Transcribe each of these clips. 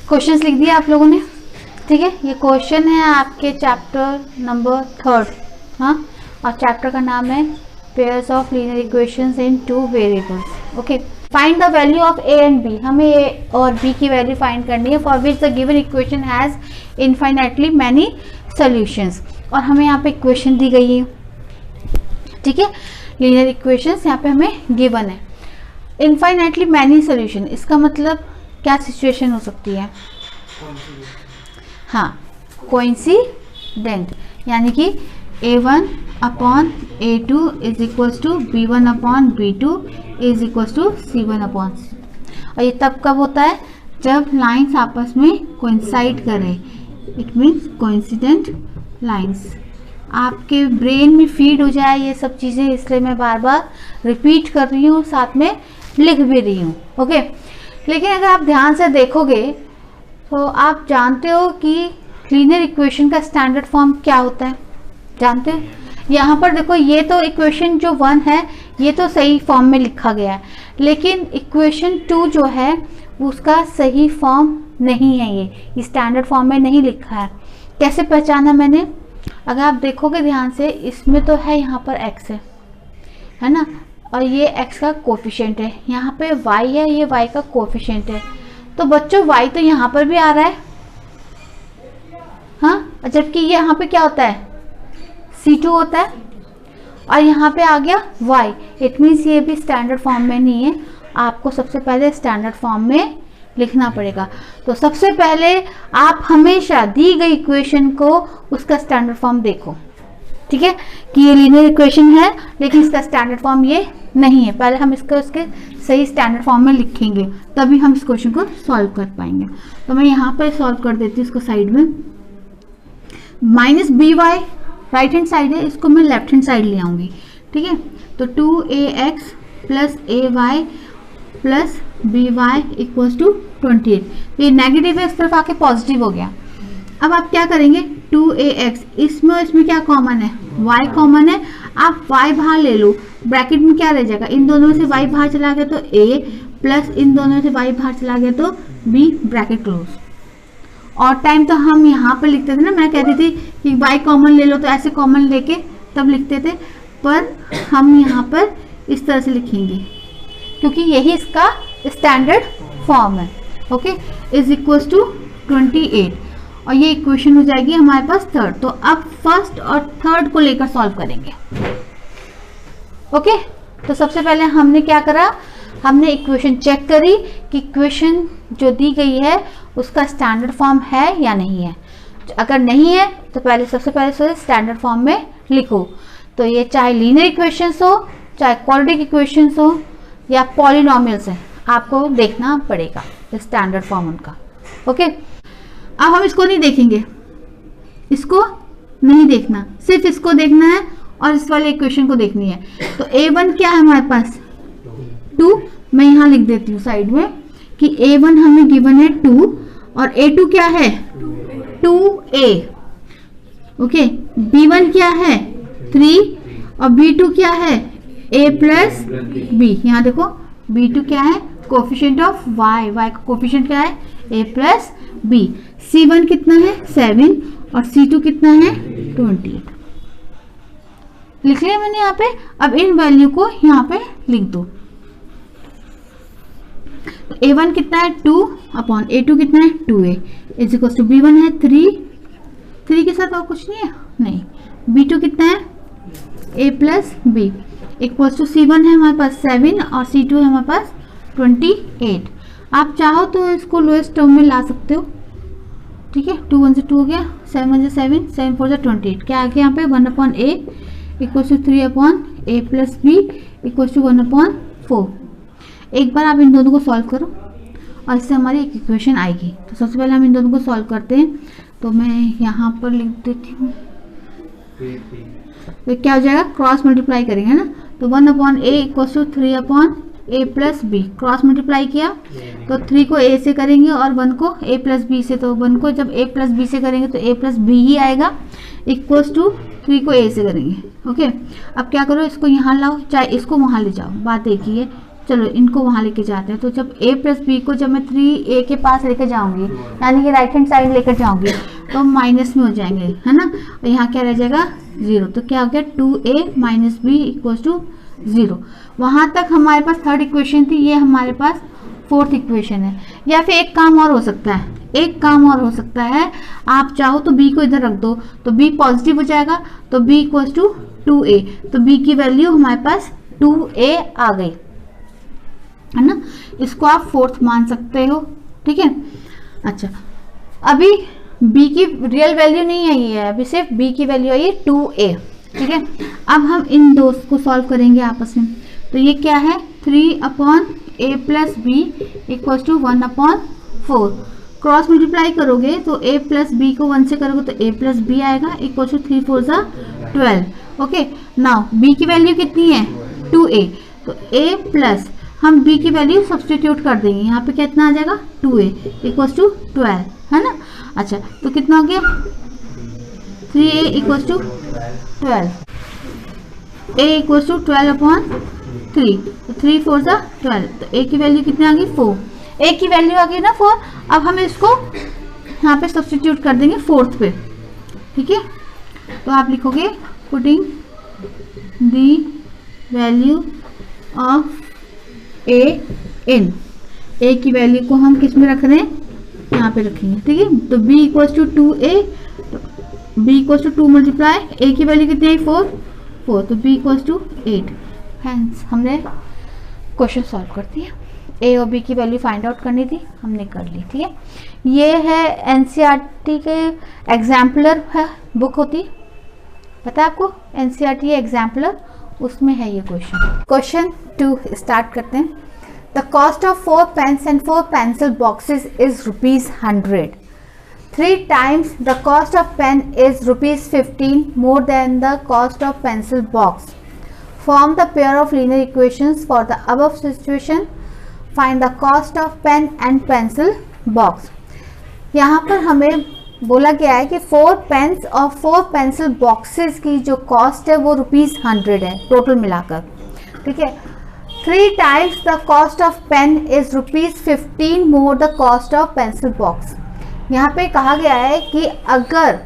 Questions लिख दिया आप लोगों ने, ठीक है। ये क्वेश्चन है आपके चैप्टर नंबर 3, हाँ, और चैप्टर का नाम है pairs of linear equations in 2 variables. Okay, find the value of A and B. हमें ए और बी की वैल्यू फाइंड करनी है for which the given equation has infinitely many solutions. और हमें यहाँ पे इक्वेशन दी गई है, ठीक है, लीनियर इक्वेशंस यहाँ पे हमें गिवन है। इनफाइनाइटली मैनी सॉल्यूशन, इसका मतलब क्या सिचुएशन हो सकती है? हाँ, कोइंसिडेंट, यानी कि a1 upon a2 is equals to b1 upon b2 is equals to c1 upon c। और ये तब कब होता है? जब लाइंस आपस में कोइंसाइड करें, इट मीन्स कोइंसिडेंट लाइंस। आपके ब्रेन में फीड हो जाए ये सब चीज़ें, इसलिए मैं बार बार रिपीट कर रही हूँ, साथ में लिख भी रही हूँ। ओके, लेकिन अगर आप ध्यान से देखोगे तो आप जानते हो कि लीनियर इक्वेशन का स्टैंडर्ड फॉर्म क्या होता है, जानते हो? यहाँ पर देखो, ये तो इक्वेशन जो 1 है ये तो सही फॉर्म में लिखा गया है, लेकिन इक्वेशन 2 जो है उसका सही फॉर्म नहीं है, ये स्टैंडर्ड फॉर्म में नहीं लिखा है। कैसे पहचाना मैंने? अगर आप देखोगे ध्यान से, इसमें तो है यहाँ पर x है ना, और ये x का कोफिशिएंट है, यहाँ पे y है, ये y का कोफिशिएंट है। तो बच्चों y तो यहाँ पर भी आ रहा है, हाँ, जबकि ये यहाँ पे क्या होता है? C2 होता है, और यहाँ पे आ गया y। इट मीन्स ये भी स्टैंडर्ड फॉर्म में नहीं है, आपको सबसे पहले स्टैंडर्ड फॉर्म में लिखना पड़ेगा। तो सबसे पहले आप हमेशा दी गई इक्वेशन को उसका स्टैंडर्ड फॉर्म देखो, ठीक है, कि ये लीनियर इक्वेशन है लेकिन इसका स्टैंडर्ड फॉर्म ये नहीं है। पहले हम इसको उसके सही स्टैंडर्ड फॉर्म में लिखेंगे, तभी हम इस क्वेश्चन को सॉल्व कर पाएंगे। तो मैं यहाँ पर सॉल्व कर देती हूँ इसको साइड में। Minus B Y right hand side है, इसको मैं लेफ्ट हैंड साइड ले आऊँगी, ठीक है। तो 2ax plus ay plus by equals to 28। तो ये नेगेटिव है, इस तरफ आके पॉजिटिव हो गया। अब आप क्या करेंगे? 2ax, इसमें और इसमें क्या कॉमन है? y कॉमन है। आप y बाहर ले लो, ब्रैकेट में क्या रह जाएगा? इन दोनों में से y बाहर चला गया तो a, प्लस इन दोनों में से y बाहर चला गया तो b, ब्रैकेट क्लोज। और टाइम तो हम यहाँ पर लिखते थे ना, मैं कहती थी कि y कॉमन ले लो, तो ऐसे कॉमन लेके तब लिखते थे, पर हम यहाँ पर इस तरह से लिखेंगे क्योंकि यही इसका स्टैंडर्ड फॉर्म है। ओके, इज इक्वल्स टू 28, और ये इक्वेशन हो जाएगी हमारे पास 3rd। तो अब फर्स्ट और थर्ड को लेकर सॉल्व करेंगे। ओके, तो सबसे पहले हमने क्या करा? हमने इक्वेशन चेक करी कि इक्वेशन जो दी गई है उसका स्टैंडर्ड फॉर्म है या नहीं है। अगर नहीं है तो पहले सबसे पहले स्टैंडर्ड फॉर्म में लिखो। तो ये चाहे लीनियर इक्वेशंस हो, चाहे क्वाड्रेटिक इक्वेशंस हो, या पॉलिनोमियल्स है, आपको देखना पड़ेगा स्टैंडर्ड फॉर्म उनका। ओके, अब हम इसको नहीं देखेंगे, इसको नहीं देखना, सिर्फ इसको देखना है और इस वाले इक्वेशन को देखनी है। तो a1 क्या है हमारे पास? 2। मैं यहाँ लिख देती हूँ साइड में कि a1 हमें गिवन है 2, और a2 क्या है? 2a। ओके, b1 क्या है? 3, और b2 क्या है? a plus b। यहाँ देखो b2 क्या है? कोफिशिएंट ऑफ y, y का कोफिशिएंट क्या है? a plus b। c1 कितना है? 7, और c2 कितना है? 28। लिख लिया मैंने यहाँ पे। अब इन वैल्यू को यहाँ पे लिख दो। तो a1 कितना है? 2 अपॉन a2 कितना है? 2a is equal to b1 है 3 के साथ और कुछ नहीं है, नहीं। b2 कितना है? a plus b equals to c1 है हमारे पास 7, और c2 है हमारे पास 28। आप चाहो तो इसको लोएस्ट टर्म में ला सकते हो, ठीक है। 2 1 से 2 हो गया, 7 1 से 7, 7 4 से 28। क्या आ गया यहाँ पे? 1 upon a equals to 3 upon a plus b equals to 1 upon 4। एक बार आप इन दोनों को सॉल्व करो और इससे हमारी एक इक्वेशन आएगी। तो सबसे पहले हम इन दोनों को सॉल्व करते हैं। तो मैं यहाँ पर लिख देती हूँ, तो क्या हो जाएगा? क्रॉस मल्टीप्लाई करेंगे ना, तो 1 upon a equals to 3 upon a plus B. Cross multiply किया तो 3 को a से करेंगे और 1 को a प्लस बी से, तो 1 को जब a प्लस बी से करेंगे तो a प्लस बी ही आएगा, इक्वल्स टू 3 को a से करेंगे। ओके, अब क्या करो? इसको यहाँ लाओ, चाहे इसको वहाँ ले जाओ, बात एक ही है। चलो इनको वहाँ लेके जाते हैं। तो जब a प्लस बी को जब मैं 3a के पास लेकर जाऊंगी, यानी कि राइट हैंड साइड लेकर जाऊंगी, तो माइनस में हो जाएंगे, है ना। और यहाँ क्या रह जाएगा 0, तो क्या हो गया 2a minus B equals to 0। वहाँ तक हमारे पास थर्ड इक्वेशन थी, ये हमारे पास फोर्थ इक्वेशन है। या फिर एक काम और हो सकता है, एक काम और हो सकता है, आप चाहो तो b को इधर रख दो, तो b पॉजिटिव हो जाएगा, तो b इक्वल्स टू 2a, तो b की वैल्यू हमारे पास 2a आ गई, है ना। इसको आप फोर्थ मान सकते हो, ठीक है। अच्छा, अभी b की रियल वैल्यू नहीं आई है, अभी सिर्फ b की वैल्यू आई है 2a, ठीक है। अब हम इन दो को सॉल्व करेंगे आपस में। तो ये क्या है 3/a plus B equals to 1/4। Cross multiply करोगे तो a प्लस बी को 1 से करोगे तो a प्लस बी आएगा equals to 3 4 12। Okay, now b की वैल्यू कितनी है 2a, तो a प्लस हम b की वैल्यू सब्सटीट्यूट कर देंगे, यहाँ पे कितना आ जाएगा 2a इक्वल्स टू 12, है ना। अच्छा, तो कितना हो गया 3a equals to 12, a equals to 12/3, तो 3 4 12, तो a की वैल्यू कितनी आ गई 4, a की वैल्यू आ गई ना 4। अब हम इसको यहाँ पे सब्सटीट्यूट कर देंगे फोर्थ पे, ठीक है। तो आप लिखोगे putting the value of a in, a की वैल्यू को हम किस में रख रहे हैं, यहाँ पे रखेंगे, ठीक है। तो b इक्वल्स टू 2a, तो b equals to 2 multiply a की वैल्यू कितनी है 4, तो b इक्वल्स टू 8। हैंस हमने क्वेश्चन सॉल्व कर दिया। a और b की वैल्यू फाइंड आउट करनी थी, हमने कर ली, ठीक है। ये है एनसीईआरटी के एग्जाम्पलर है बुक होती, पता है आपको एनसीईआरटी एग्जाम्पलर, उसमें है ये क्वेश्चन। क्वेश्चन 2 स्टार्ट करते हैं। The cost of 4 pens and 4 pencil boxes is ₹100। 3 times the cost of pen is ₹15 more than the cost of pencil box. Form the pair of linear equations for the above situation. Find the cost of pen and pencil box. यहाँ पर हमें बोला गया है कि 4 pens और 4 pencil boxes की जो कॉस्ट है वो ₹100 है टोटल मिलाकर, ठीक है। 3 times the cost of pen is ₹15 more the cost of pencil box. यहाँ पे कहा गया है कि अगर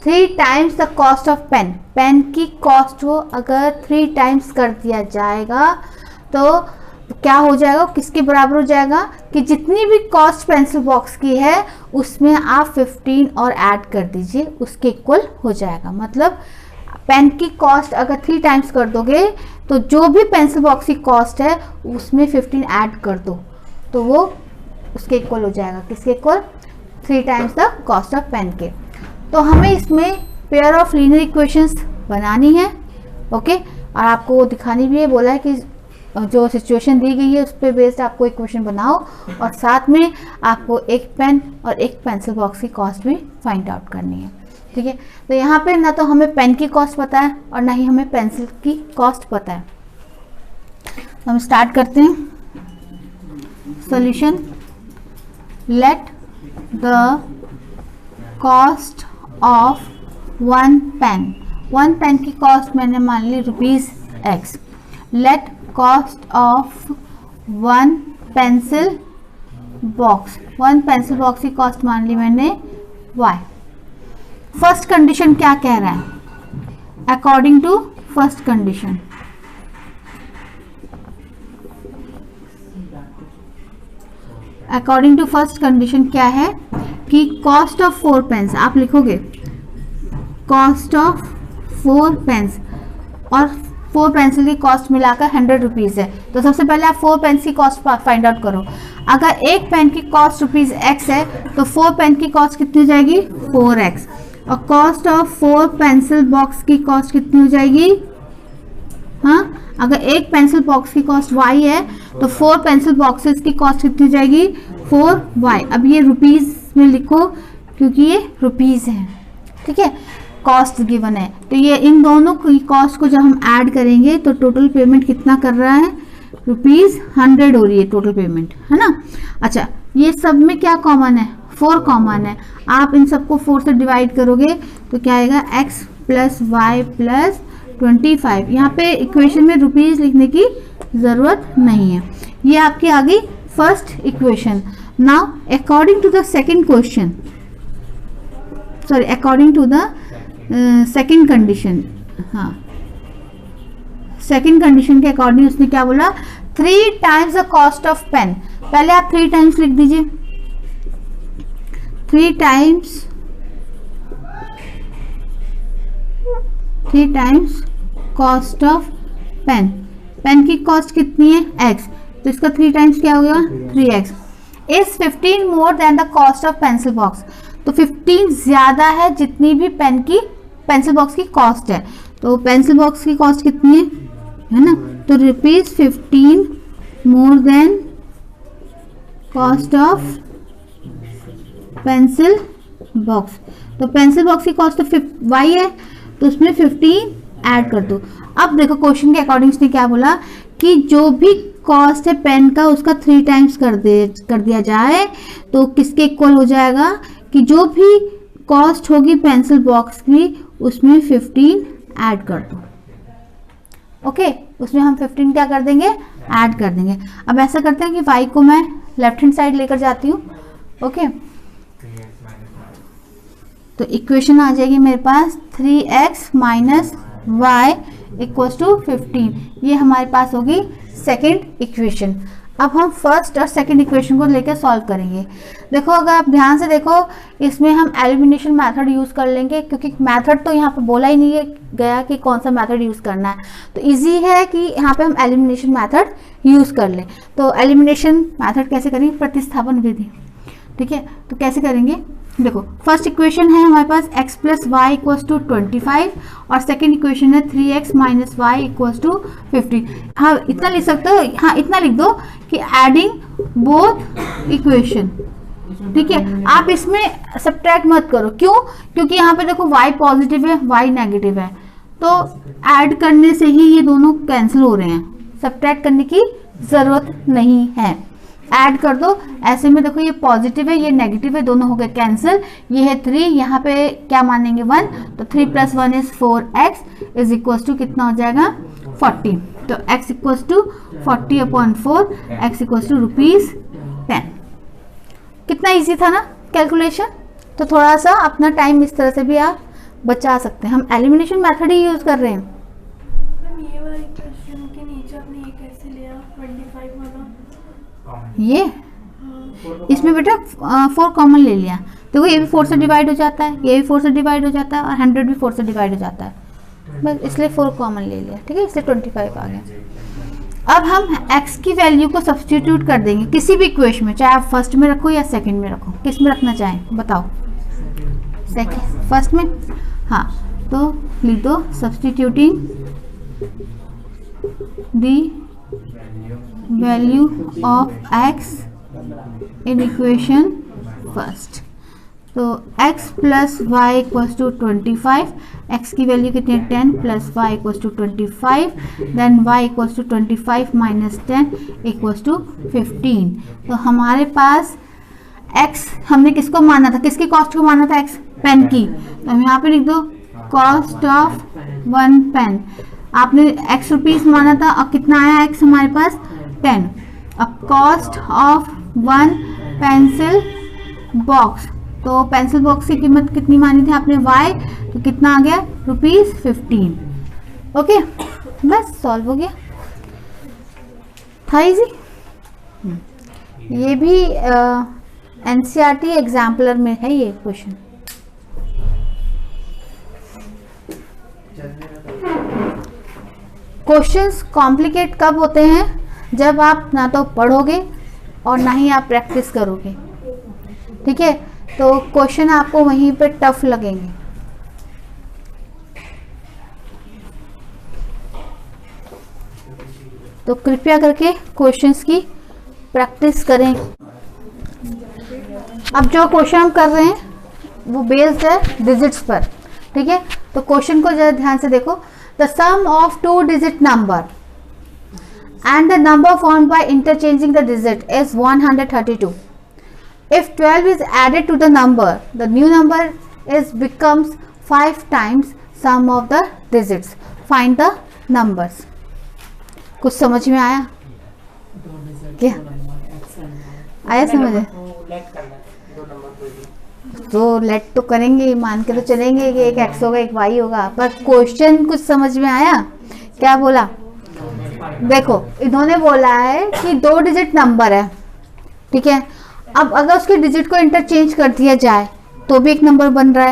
3 times the cost of pen, pen की कॉस्ट को अगर 3 times कर दिया जाएगा तो क्या हो जाएगा, किसके बराबर हो जाएगा कि जितनी भी कॉस्ट पेंसिल बॉक्स की है उसमें आप 15 और ऐड कर दीजिए, उसके इक्वल हो जाएगा। मतलब पेन की कॉस्ट अगर 3 times कर दोगे तो जो भी पेंसिल बॉक्स की कॉस्ट है उसमें 15 ऐड कर दो, तो वो उसके इक्वल हो जाएगा, किसके equal 3 times the cost of pen के। तो हमें इसमें पेयर ऑफ लीनियर इक्वेशंस बनानी है, ओके। और आपको वो दिखानी भी है, बोला है कि जो सिचुएशन दी गई है उस पर बेस्ड आपको इक्वेशन बनाओ और साथ में आपको एक पेन और एक पेंसिल बॉक्स की कॉस्ट भी फाइंड आउट करनी है, ठीक है। तो यहाँ पे ना तो हमें पेन की कॉस्ट पता है और ना ही हमें पेंसिल की कॉस्ट पता है। तो हम स्टार्ट करते हैं solution. Let the cost of 1 pen की कॉस्ट मैंने मान ली ₹X। Let cost of 1 pencil box, 1 pencil box की कॉस्ट मान ली मैंने Y। फर्स्ट कंडीशन क्या कह रहा है, according to first condition according to first condition क्या है कि कॉस्ट ऑफ 4 पेन्स, आप लिखोगे कॉस्ट ऑफ 4 पेन्स और 4 पेंसिल की कॉस्ट मिलाकर ₹100 है। तो सबसे पहले आप 4 पेन की कॉस्ट फाइंड आउट करो। अगर एक पेन की कॉस्ट ₹X है तो 4 पेन की कॉस्ट कितनी हो जाएगी 4X, और कॉस्ट ऑफ 4 पेंसिल बॉक्स की कॉस्ट कितनी हो जाएगी, हाँ, अगर एक पेंसिल बॉक्स की कॉस्ट Y है तो 4 पेंसिल बॉक्सेस की कॉस्ट कितनी हो जाएगी 4Y। अब ये रुपीस में लिखो क्योंकि ये रुपीस है, ठीक है, कॉस्ट गिवन है। तो ये इन दोनों की कॉस्ट को जब हम ऐड करेंगे तो टोटल पेमेंट कितना कर रहा है ₹100 हो रही है टोटल पेमेंट, है ना। अच्छा, ये सब में क्या कॉमन है 4 कॉमन है। आप इन सबको 4 से डिवाइड करोगे तो क्या आएगा X + Y + 25। यहाँ पे इक्वेशन में रुपीस लिखने की ज़रूरत नहीं है। ये आपकी आ गई first equation. Now according to the second question, sorry according to the second condition, हाँ सेकेंड कंडीशन के अकॉर्डिंग उसने क्या बोला, 3 times the cost of pen. पहले आप 3 टाइम्स लिख दीजिए, 3 times cost of pen. Pen की कॉस्ट कितनी है x, तो इसका 3 टाइम्स क्या होगा 3x। Is 15 more than the cost of pencil box. तो 15 ज्यादा है जितनी भी पेंसिल बॉक्स की कॉस्ट है। तो पेंसिल बॉक्स की कॉस्ट कितनी है ना, तो ₹15 more than cost of pencil box. तो पेंसिल बॉक्स की कॉस्ट तो y है, तो उसमें 15 ऐड कर दो। अब देखो क्वेश्चन के अकॉर्डिंग उसने क्या बोला कि जो भी कॉस्ट है पेन का उसका 3 टाइम्स कर दिया जाए, तो किसके इक्वल हो जाएगा कि जो भी कॉस्ट होगी पेंसिल बॉक्स की उसमें 15 ऐड कर दो। ओके, उसमें हम 15 क्या कर देंगे, ऐड कर देंगे। अब ऐसा करते हैं कि y को मैं लेफ्ट हैंड साइड लेकर जाती हूँ। ओके, तो इक्वेशन आ जाएगी मेरे पास 3x minus y equals to 15। ये हमारे पास होगी सेकेंड इक्वेशन। अब हम फर्स्ट और सेकेंड इक्वेशन को लेकर सॉल्व करेंगे। देखो अगर आप ध्यान से देखो, इसमें हम एलिमिनेशन मेथड यूज़ कर लेंगे, क्योंकि मेथड तो यहाँ पे बोला ही नहीं है गया कि कौन सा मेथड यूज़ करना है, तो इजी है कि यहाँ पे हम एलिमिनेशन मेथड यूज़ कर लें। तो एलिमिनेशन मेथड कैसे करेंगे, प्रतिस्थापन विधि। ठीक है, तो कैसे करेंगे, देखो फर्स्ट इक्वेशन है हमारे पास x plus Y equals to 25 और सेकेंड इक्वेशन है 3x minus Y equals to 50। हाँ इतना लिख सकते हो, हाँ इतना लिख दो कि एडिंग बोथ इक्वेशन। ठीक है, आप इसमें सब्ट्रैक्ट मत करो, क्यों, क्योंकि यहाँ पे देखो y पॉजिटिव है y नेगेटिव है, तो ऐड करने से ही ये दोनों कैंसिल हो रहे हैं, सब्ट्रैक्ट करने की जरूरत नहीं है, ऐड कर दो। ऐसे में देखो ये पॉजिटिव है ये नेगेटिव है, दोनों हो गए कैंसिल। ये है 3, यहाँ पे क्या मानेंगे 1, तो 3 + 1 is 4x is equals to कितना हो जाएगा 40। तो x equals to 40/4, x equals to ₹10। कितना इजी था ना कैलकुलेशन। तो थोड़ा सा अपना टाइम इस तरह से भी आप बचा सकते हैं। हम एलिमिनेशन मेथड ही यूज कर रहे हैं। ये वाला इक्वेशन के नीचे आपने ये कैसे लिया 25 वाला, ये इसमें बेटा 4 कॉमन ले लिया। देखो ये भी 4 से डिवाइड हो जाता है, ये भी 4 से डिवाइड हो जाता है और 100 भी 4 से डिवाइड हो जाता है, बस इसलिए 4 कॉमन ले लिया। ठीक है, इसलिए 25 आ गया। अब हम x की वैल्यू को सब्स्टिट्यूट कर देंगे किसी भी इक्वेशन में, चाहे आप फर्स्ट में रखो या सेकंड में रखो, किस में रखना चाहें बताओ, सेकंड फर्स्ट में। हाँ तो लिख दो substituting the value of x in equation first. तो x plus Y equals to 25, x की वैल्यू कितनी है 10 plus Y equals to 25, then y equals to 25 minus 10 equals to 15। तो हमारे पास x हमने किसको माना था, किसकी कॉस्ट को माना था, x पेन की। तो हम यहाँ पे लिख दो कॉस्ट ऑफ 1 पेन। आपने x रुपीज़ माना था और कितना आया x हमारे पास 10। अब कॉस्ट ऑफ 1 पेंसिल बॉक्स, तो पेंसिल बॉक्स की कीमत कितनी मानी थी आपने y, तो कितना आ गया ₹15। ओके बस सॉल्व हो गया, था इजी। ये भी एनसीईआरटी एग्जाम्पलर में है ये क्वेश्चन। क्वेश्चंस कॉम्प्लिकेट कब होते हैं, जब आप ना तो पढ़ोगे और ना ही आप प्रैक्टिस करोगे। ठीक है, तो क्वेश्चन आपको वहीं पे टफ लगेंगे। तो कृपया करके क्वेश्चंस की प्रैक्टिस करें। अब जो क्वेश्चन हम कर रहे हैं वो बेस्ड है डिजिट्स पर। ठीक है, तो क्वेश्चन को जरा ध्यान से देखो। The sum of 2 digit number and the number formed by interchanging the digit is 132. If 12 is added to the number, the new number becomes 5 times sum of the digits. Find the numbers. कुछ समझ में आया क्या? आया समझ में? तो late तो करेंगे, मान के तो चलेंगे कि एक एक्स होगा एक वाई होगा, पर क्वेश्चन कुछ समझ में आया? क्या बोला? देखो इन्होंने बोला है कि 2 डिजिट नंबर है, ठीक है। अब अगर उसके डिजिट को इंटरचेंज कर दिया जाए तो भी एक नंबर बन रहा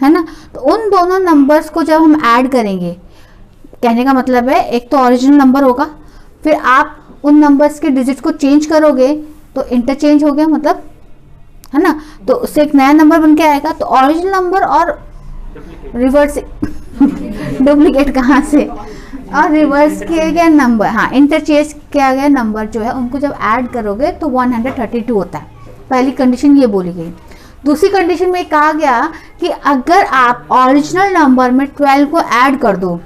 है ना। तो उन दोनों नंबर्स को जब हम ऐड करेंगे, कहने का मतलब है एक तो ओरिजिनल नंबर होगा, फिर आप उन नंबर्स के डिजिट को चेंज करोगे तो इंटरचेंज हो गया, मतलब है ना। तो उससे एक नया नंबर बन के आएगा। तो ओरिजिनल नंबर और रिवर्स डुप्लीकेट कहाँ से, और रिवर्स किया गया नंबर, हाँ इंटरचेंज किया गया नंबर जो है उनको जब ऐड करोगे तो 132 होता है। पहली कंडीशन ये बोली गई। दूसरी कंडीशन में कहा गया कि अगर आप ओरिजिनल नंबर में 12 को ऐड कर दो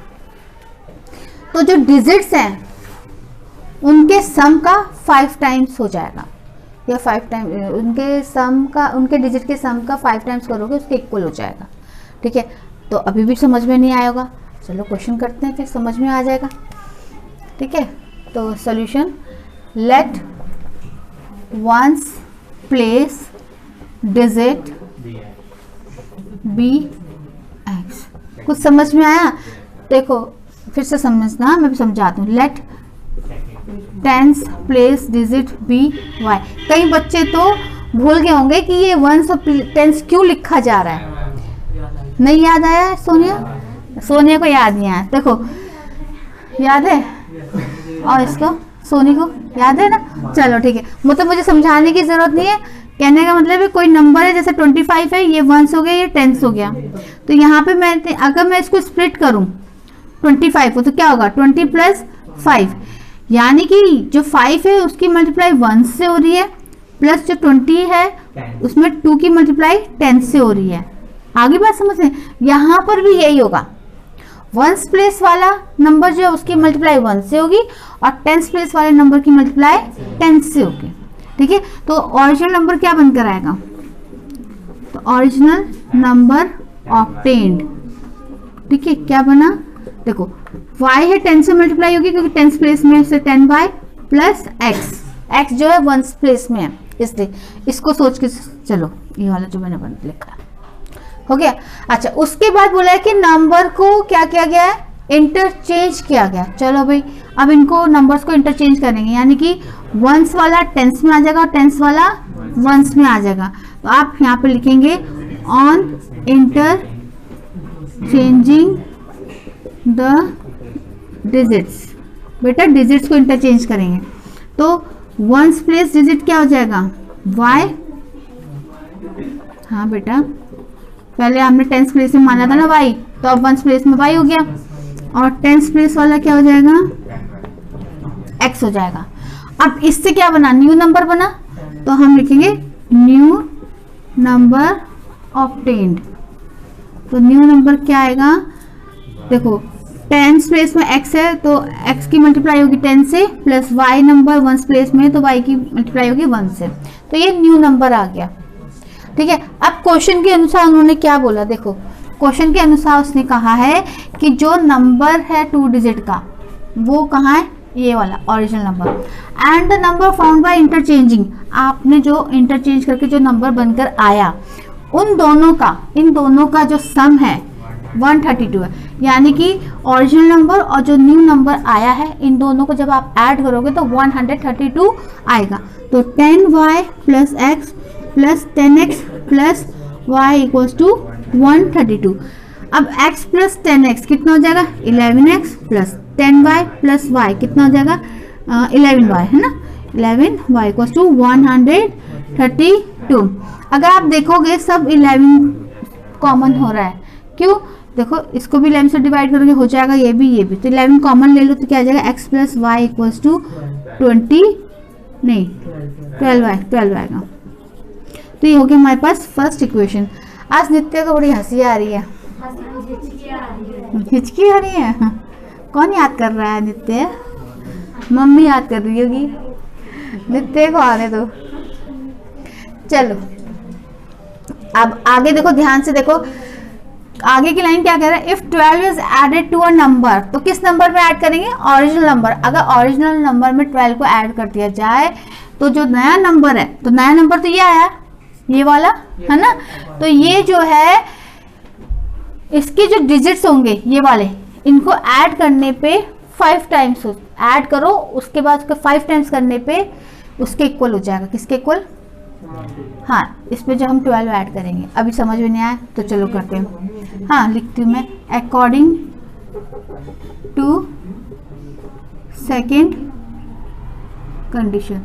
तो जो डिजिट्स हैं उनके सम का 5 टाइम्स हो जाएगा, या 5 टाइम उनके सम का, उनके डिजिट के सम का 5 टाइम्स करोगे उसके इक्वल हो जाएगा, ठीक है। तो अभी भी समझ में नहीं आया होगा, चलो क्वेश्चन करते हैं फिर समझ में आ जाएगा, ठीक है। तो solution, let ones place digit be X. कुछ समझ में आया? देखो फिर से समझना, मैं भी समझाती हूँ। Let tens place digit be Y. कई बच्चे तो भूल गए होंगे कि ये वंस और टेंस क्यों लिखा जा रहा है। नहीं याद आया सोनिया? सोनिया को याद नहीं आया, देखो याद है, और इसको सोनी को याद है ना। चलो ठीक है, मतलब मुझे समझाने की जरूरत नहीं है। कहने का मतलब है कोई नंबर है, जैसे 25 है, ये वंस हो गया, ये टेंस हो गया। तो यहाँ पे मैं अगर मैं इसको स्प्लिट करूँ 25 को तो क्या होगा 20 + 5, यानी कि जो 5 है उसकी मल्टीप्लाई 1 से हो रही है, प्लस जो 20 है उसमें 2 की मल्टीप्लाई 10 से हो रही है। आगे बात समझ में? यहाँ पर भी यही होगा, 1s प्लेस वाला नंबर जो है उसकी मल्टीप्लाई 1 से होगी और 10s प्लेस वाले नंबर की मल्टीप्लाई 10 से होगी, ठीक है। तो ओरिजिनल नंबर क्या बनकर आएगा? तो ओरिजिनल नंबर ऑब्टेन्ड, ठीक है। क्या बना? देखो y है 10 से मल्टीप्लाई होगी क्योंकि 10s प्लेस में से 10y प्लस x जो है 1s प्लेस में है, इसलिए इसको सोच के चलो, ये वाला जो मैंने लिखा हो गया। अच्छा, उसके बाद बोला है कि नंबर को क्या किया गया है? इंटरचेंज किया गया। चलो भाई अब इनको नंबर्स को इंटरचेंज करेंगे, यानी कि 1s वाला 10s में आ जाएगा और 10s वाला 1s में आ जाएगा। तो आप यहाँ पे लिखेंगे ऑन इंटरचेंजिंग द डिजिट्स। बेटा डिजिट्स को इंटरचेंज करेंगे तो 1s प्लेस डिजिट क्या हो जाएगा? y। हाँ बेटा, पहले हमने 10s प्लेस में माना था ना y, तो अब 1s प्लेस में y हो गया, और 10s प्लेस वाला क्या हो जाएगा? x हो जाएगा। अब इससे क्या बना? न्यू नंबर बना, तो हम लिखेंगे न्यू नंबर ऑब्टेन्ड। तो न्यू नंबर क्या आएगा? देखो 10s प्लेस में x है तो x की मल्टीप्लाई होगी 10 से, plus y number 1s place में तो y की मल्टीप्लाई होगी 1 से, तो ये न्यू नंबर आ गया, ठीक है। अब क्वेश्चन के अनुसार उन्होंने क्या बोला? देखो क्वेश्चन के अनुसार उसने कहा है कि जो नंबर है 2 डिजिट का वो कहाँ है? ये वाला original number. And the number found by interchanging, आपने जो इंटरचेंज करके जो नंबर बनकर आया इन दोनों का जो सम है 132 है, यानी कि ओरिजिनल नंबर और जो न्यू नंबर आया है इन दोनों को जब आप ऐड करोगे तो 132 आएगा। तो 10y plus x plus 10x plus y equals to 132। अब x प्लस 10x कितना हो जाएगा? 11x plus 10y plus y कितना हो जाएगा? 11y है ना, 11y इक्वल्स टू 132। अगर आप देखोगे सब 11 कॉमन हो रहा है, क्यों? देखो इसको भी 11 से डिवाइड करोगे हो जाएगा ये भी, तो 11 कॉमन ले लो तो क्या आ जाएगा? x plus Y equals to 12 आएगा। तो ये हो गया हमारे पास फर्स्ट इक्वेशन। आज नित्य को बड़ी हंसी आ रही है, हिचकी आ रही है। कौन याद कर रहा है? नित्य, मम्मी याद कर रही होगी। नित्य को आने दो। चलो अब आगे देखो, ध्यान से देखो। आगे की लाइन क्या कह रहा है, if 12 is added to a number, तो किस नंबर पे ऐड करेंगे, ओरिजिनल नंबर। अगर ओरिजिनल नंबर में 12 को ऐड कर दिया जाए तो जो नया नंबर है, तो नया नंबर तो ये आया, ये वाला है ना, तो ये जो है इसके जो डिजिट्स होंगे ये वाले, इनको ऐड करने पे 5 टाइम्स ऐड करो, उसके बाद उसको 5 टाइम्स करने पे उसके इक्वल हो जाएगा। किसके इक्वल, हाँ, इसमें जो हम 12 ऐड करेंगे। अभी समझ में नहीं आया तो चलो करते हैं। हाँ, लिखती हूँ मैं, according to second condition,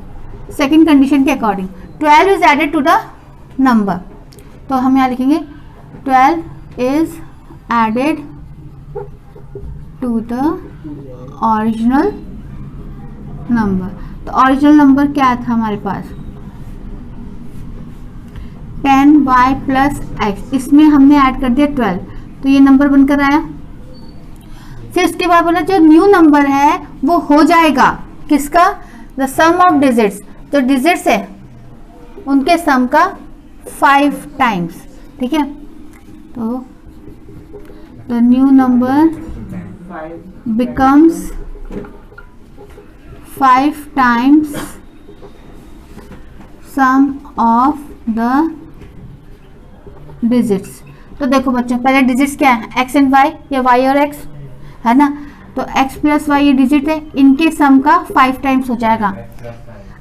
second condition के according 12 is added to the number, तो हम यहाँ लिखेंगे 12 is added to the original number. तो ओरिजिनल नंबर क्या था हमारे पास, 10y प्लस x, इसमें हमने ऐड कर दिया 12, तो ये नंबर बनकर आया। फिर इसके बाद बोला जो न्यू नंबर है वो हो जाएगा किसका, द सम ऑफ डिजिट्स, जो डिजिट्स है उनके सम का 5 टाइम्स। ठीक है, तो the new number becomes 5 times sum of the digits. तो देखो बच्चों, पहले डिजिट्स क्या है, x एंड y, या y और x है ना, तो x प्लस वाई ये डिजिट है, इनके सम का 5 टाइम्स हो जाएगा।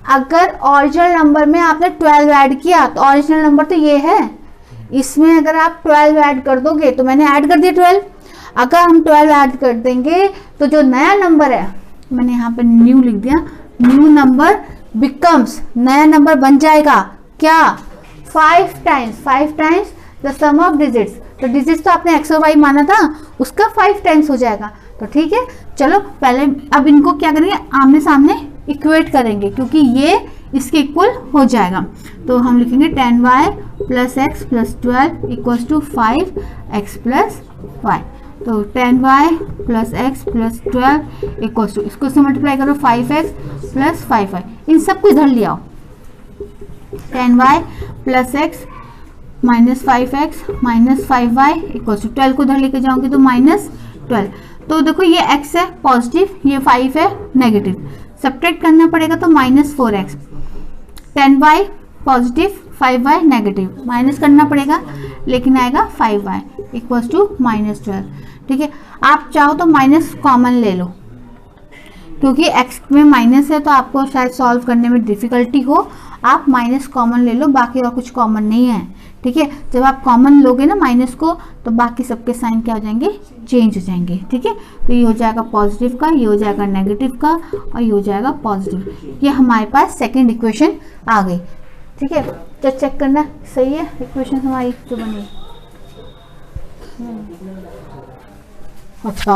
अगर ओरिजिनल नंबर में आपने 12 ऐड किया तो ओरिजिनल नंबर तो ये है, इसमें अगर आप 12 ऐड कर दोगे, तो मैंने ऐड कर दिया 12, अगर हम 12 ऐड कर देंगे तो जो नया नंबर है, मैंने यहाँ पे न्यू लिख दिया, न्यू नंबर बिकम्स, नया नंबर बन जाएगा क्या, 5 times the sum of digits. तो डिजिट्स तो आपने x और y माना था, उसका 5 टाइम्स हो जाएगा। तो ठीक है, चलो पहले अब इनको क्या करेंगे, आमने सामने इक्वेट करेंगे, क्योंकि ये इसके इक्वल हो जाएगा। तो हम लिखेंगे 10y plus x plus 12 equals to 5x plus y. तो 10y plus x plus 12 equals to, इसको से मल्टीप्लाई करो 5x प्लस 5y, इन सबको इधर ले आओ, 10y plus x minus 5x minus 5y equals to 12 को इधर लेके जाऊंगी तो -12। तो देखो ये x है पॉजिटिव, ये 5 है नेगेटिव, सब्ट्रैक्ट करना पड़ेगा तो -4x, 10y positive 5y negative, minus करना पड़ेगा लेकिन आएगा 5y इक्वल्स टू -12। ठीक है, आप चाहो तो माइनस कॉमन ले लो, क्योंकि x में माइनस है तो आपको शायद सॉल्व करने में डिफिकल्टी हो, आप माइनस कॉमन ले लो, बाकी और कुछ कॉमन नहीं है। ठीक है, जब आप कॉमन लोगे ना माइनस को, तो बाकी सबके साइन क्या हो जाएंगे, चेंज हो जाएंगे। ठीक है, तो ये हो जाएगा पॉजिटिव का, ये हो जाएगा नेगेटिव का, और ये हो जाएगा पॉजिटिव। ये हमारे पास सेकंड इक्वेशन आ गई। ठीक है, तो चेक करना सही है इक्वेशन हमारी जो बनी। अच्छा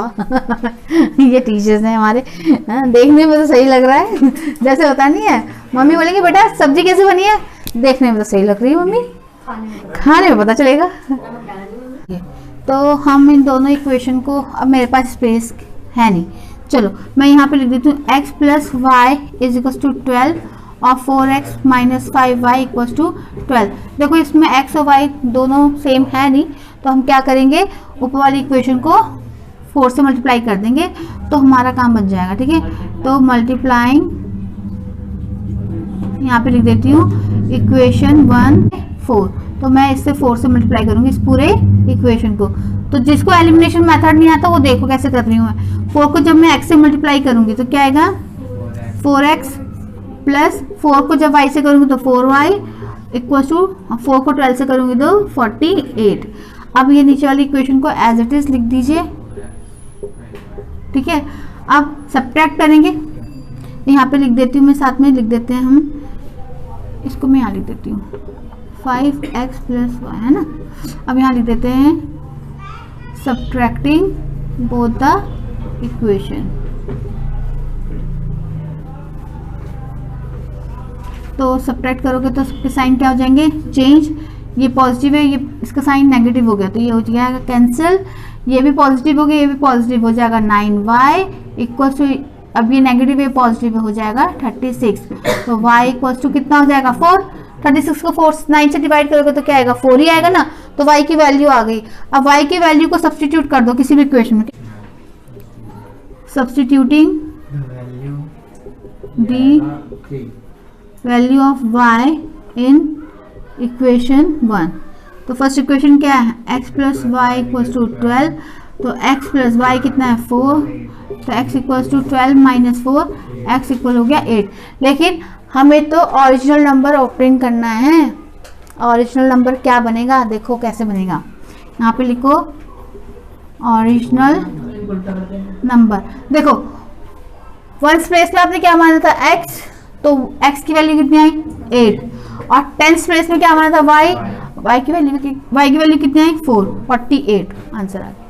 ये टीचर्स हैं हमारे, देखने में तो सही लग रहा है, जैसे होता नहीं है, मम्मी बोलेंगे बेटा सब्जी कैसे बनी है, देखने में तो सही लग रही है मम्मी, खाने में पता चलेगा। तो हम इन दोनों इक्वेशन को, अब मेरे पास स्पेस है नहीं, चलो मैं यहाँ पे लिख देती हूँ x plus y is equal to 12 और 4x minus 5y equal to 12। देखो इसमें x और y दोनों सेम है नहीं, तो हम क्या करेंगे, ऊपर वाली इक्वेशन को 4 से मल्टीप्लाई कर देंगे तो हमारा काम बन जाएगा। ठीक है, तो मल्टीप्लाइंग, यहाँ पे लिख देती हूँ इक्वेशन 1 4, तो मैं इससे 4 से मल्टीप्लाई करूंगी इस पूरे इक्वेशन को। तो जिसको एलिमिनेशन मेथड नहीं आता वो देखो कैसे कर रही हूँ मैं, 4 को जब मैं x से मल्टीप्लाई करूंगी तो क्या आएगा 4x प्लस 4 को जब y से करूंगी तो 4y इक्वल टू 4 को 12 से करूंगी तो 48। अब ये नीचे वाली इक्वेशन को एज इट इज लिख दीजिए। ठीक है, अब सब्ट्रैक्ट करेंगे, यहाँ पे लिख देती हूँ मैं, साथ में लिख देते हैं हम, इसको मैं यहाँ लिख देती हूँ 5x प्लस वाई, है ना। अब यहाँ लिख देते हैं सब्ट्रैक्टिंग बोथ द इक्वेशन, तो सब्ट्रैक्ट करोगे तो सबके साइन क्या हो जाएंगे, चेंज, ये पॉजिटिव है, ये इसका साइन नेगेटिव हो गया तो ये हो जाएगा कैंसिल, ये भी पॉजिटिव हो गया, ये भी पॉजिटिव हो जाएगा 9y इक्वल्स टू, अब ये नेगेटिव है पॉजिटिव हो जाएगा 36, तो y इक्वल्स टू कितना हो जाएगा 4, 36 को 4 9 से डिवाइड करोगे तो क्या आएगा 4 ही आएगा ना, तो y की वैल्यू आ गई। अब y की वैल्यू को सब्स्टिट्यूट कर दो किसी भी इक्वेशन में, substituting the value of y in equation 1। तो फर्स्ट इक्वेशन क्या है, x plus Y equals to 12, तो x प्लस वाई कितना है 4, तो x equals to 12 minus 4, x equal हो गया 8। लेकिन हमें तो ओरिजिनल नंबर ऑप्टेन करना है। ओरिजिनल नंबर क्या बनेगा, देखो कैसे बनेगा, यहाँ पे लिखो ओरिजिनल नंबर। देखो वंस प्लेस में आपने क्या माना था x, तो x की वैल्यू कितनी आई 8, और टेंस प्लेस में क्या माना था y की वैल्यू कितनी आई 4, 48 आंसर आ गया।